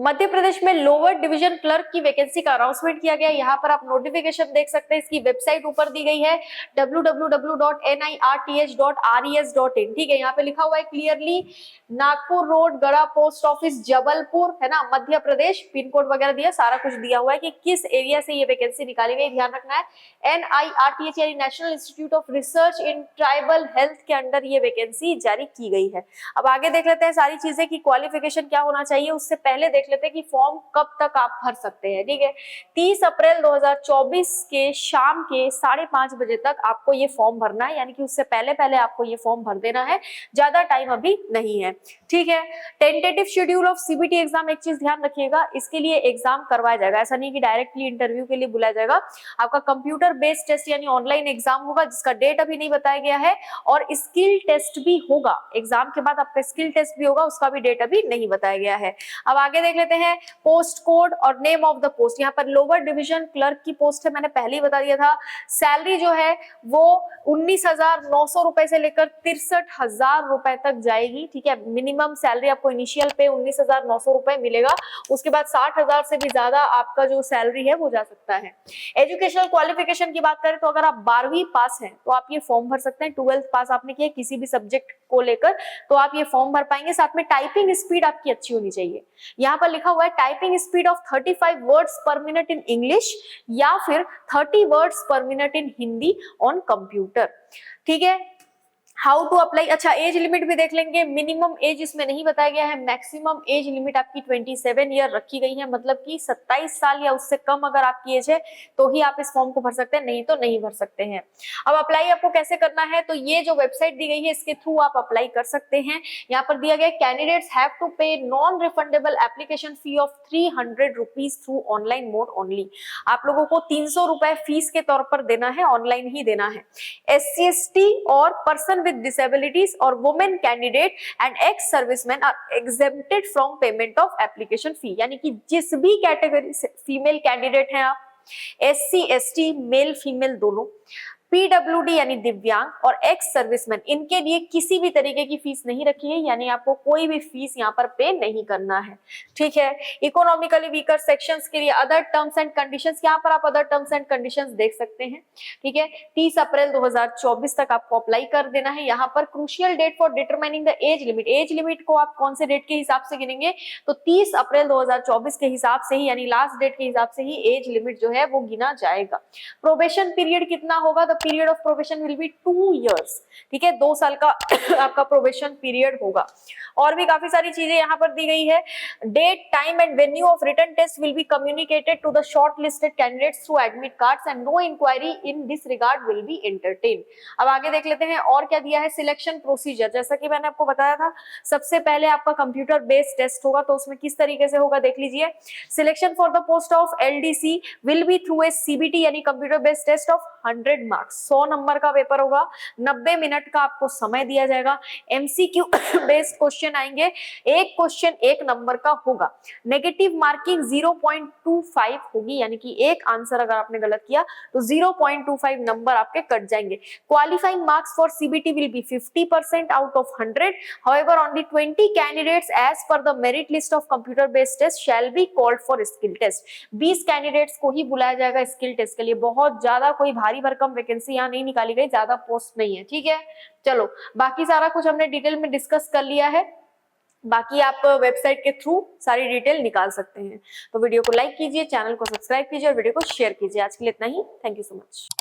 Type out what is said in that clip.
मध्य प्रदेश में lower division clerk की vacancy का अनाउंसमेंट किया गया। यहाँ पर आप नोटिफिकेशन देख सकते हैं, इसकी वेबसाइट ऊपर दी गई है www.nirts.res.in। ठीक है, यहाँ पे लिखा हुआ है क्लियरली नागपुर रोड, गढ़ा पोस्ट ऑफिस, जबलपुर, है ना, मध्य प्रदेश। पिन कोड वगैरह दिया, सारा कुछ दिया हुआ है कि किस एरिया से ये वैकेंसी निकाली गई, ध्यान रखना है। NIRTH यानी national institute of research in tribal health के अंडर ये वैकेंसी जारी की गई है। अब आगे देख लेते हैं सारी चीजें कि क्वालिफिकेशन क्या होना चाहिए। उससे पहले देख लेते हैं कि फॉर्म कब तक आप भर सकते हैं। ठीक है, 30 अप्रैल 2024 के शाम के 5:30 बजे तक आपको ये फॉर्म भरना है, यानी कि उससे पहले पहले आपको ये फॉर्म भर देना है, ज्यादा टाइम अभी नहीं है। ठीक है, tentative schedule of CBT exam, एक चीज ध्यान रखिएगा, इसके लिए एग्जाम करवाया जाएगा, ऐसा नहीं कि डायरेक्टली इंटरव्यू के लिए बुलाया जाएगा। आपका कंप्यूटर बेस्ड टेस्ट यानी ऑनलाइन एग्जाम होगा, जिसका डेट अभी नहीं बताया गया है, और स्किल टेस्ट भी होगा। एग्जाम के बाद आपका स्किल टेस्ट भी होगा, उसका भी डेट अभी नहीं बताया गया है। अब आगे देख लेते हैं पोस्ट कोड और नेम ऑफ द पोस्ट। यहाँ पर लोअर डिवीजन क्लर्क की पोस्ट है, मैंने पहले ही बता दिया था। सैलरी जो है वो 19,900 रुपए से लेकर 63,000 रुपए तक जाएगी। ठीक है, मिनिमम सैलरी आपको इनिशियल पे 19,900 रुपए मिलेगा, उसके बाद 60,000 से भी ज्यादा आपका जो सैलरी है वो जा सकता है। एजुकेशनल क्वालिफिकेशन की बात करें तो अगर आप 12वीं पास हैं तो आप ये फॉर्म भर सकते हैं। 12th पास आपने किया किसी भी सब्जेक्ट को लेकर तो आप ये फॉर्म भर पाएंगे। साथ में टाइपिंग स्पीड आपकी अच्छी होनी चाहिए। यहाँ पर लिखा हुआ है टाइपिंग स्पीड ऑफ 35 वर्ड्स पर मिनट इन इंग्लिश या फिर 30 वर्ड्स पर minute in Hindi on computer. ठीक है, हाउ टू अप्लाई, अच्छा एज लिमिट भी देख लेंगे। मिनिमम एज इसमें नहीं बताया गया है, मैक्सिमम एज लिमिट आपकी 27 ईयर रखी गई है, मतलब कि 27 साल या उससे कम अगर आपकी एज है तो ही आप इस फॉर्म को भर सकते हैं, नहीं तो नहीं भर सकते हैं। अब अप्लाई आपको कैसे करना है, तो ये जो वेबसाइट दी गई है इसके थ्रू आप अप्लाई कर सकते हैं। यहाँ पर दिया गया कैंडिडेट्स हैव टू पे non refundable application fee of 300 rupees through online mode only. आप लोगों को 300 रुपए फीस के तौर पर देना है, ऑनलाइन ही देना है। SC ST और पर्सन with disabilities और women candidate and ex servicemen are exempted from payment of application fee। यानी कि जिस भी कैटेगरी से फीमेल कैंडिडेट हैं आप, SC ST मेल फीमेल दोनों, PWD यानी दिव्यांग और एक्स सर्विसमैन, इनके लिए किसी भी तरीके की फीस नहीं रखी है, यानी आपको कोई भी फीस यहाँ पर पे नहीं करना है। ठीक है, इकोनॉमिकली वीकर सेक्शंस के लिए अदर टर्म्स एंड कंडीशंस, यहाँ पर आप अदर टर्म्स एंड कंडीशंस देख सकते हैं। ठीक है, 30 अप्रैल 2024 तक आपको अप्लाई कर देना है। यहाँ पर crucial date for determining the age limit, age limit को आप कौन से डेट के हिसाब से गिनेंगे, तो 30 अप्रैल 2024 के हिसाब से ही, यानी लास्ट डेट के हिसाब से ही एज लिमिट जो है वो गिना जाएगा। प्रोबेशन पीरियड कितना होगा, the period of probation will be 2 years. ठीक है, 2 साल का आपका प्रोबेशन पीरियड होगा। और भी काफी सारी चीजें यहाँ पर दी गई है। Date, time and venue of written test will be communicated to the shortlisted candidates through admit cards and no inquiry in this regard will be entertain. अब आगे देख लेते हैं और क्या दिया है। सिलेक्शन प्रोसीजर, जैसा कि मैंने आपको बताया था, सबसे पहले आपका कंप्यूटर बेस्ड टेस्ट होगा, तो उसमें किस तरीके से होगा देख लीजिए। Selection for the post of LDC will be through a CBT यानी computer based test of 100 marks, 100 number का पेपर होगा, 90 मिनट का आपको समय दिया जाएगा। MCQ बेस्ड क्वेश्चन आएंगे, एक क्वेश्चन 1 नंबर का होगा। नेगेटिव मार्किंग 0.25 होगी, यानी कि एक आंसर अगर आपने गलत किया तो 0.25 नंबर आपके कट जाएंगे। Qualifying marks for CBT will be 50% out of 100। However, only 20 candidates as per the merit list of computer based test shall be called for skill test। 20 candidates को ही बुलाया जाएगा स्किल टेस्ट के लिए। बहुत ज्यादा कोई भारी भरकम वैकेंसी यहाँ नहीं निकाली गई, ज्यादा पोस्ट नहीं है। ठीक है, चलो बाकी सारा कुछ हमने डिटेल में डिस्कस कर लिया है, बाकी आप वेबसाइट के थ्रू सारी डिटेल निकाल सकते हैं। तो वीडियो को लाइक कीजिए, चैनल को सब्सक्राइब कीजिए और वीडियो को शेयर कीजिए। आज के लिए इतना ही, थैंक यू सो मच।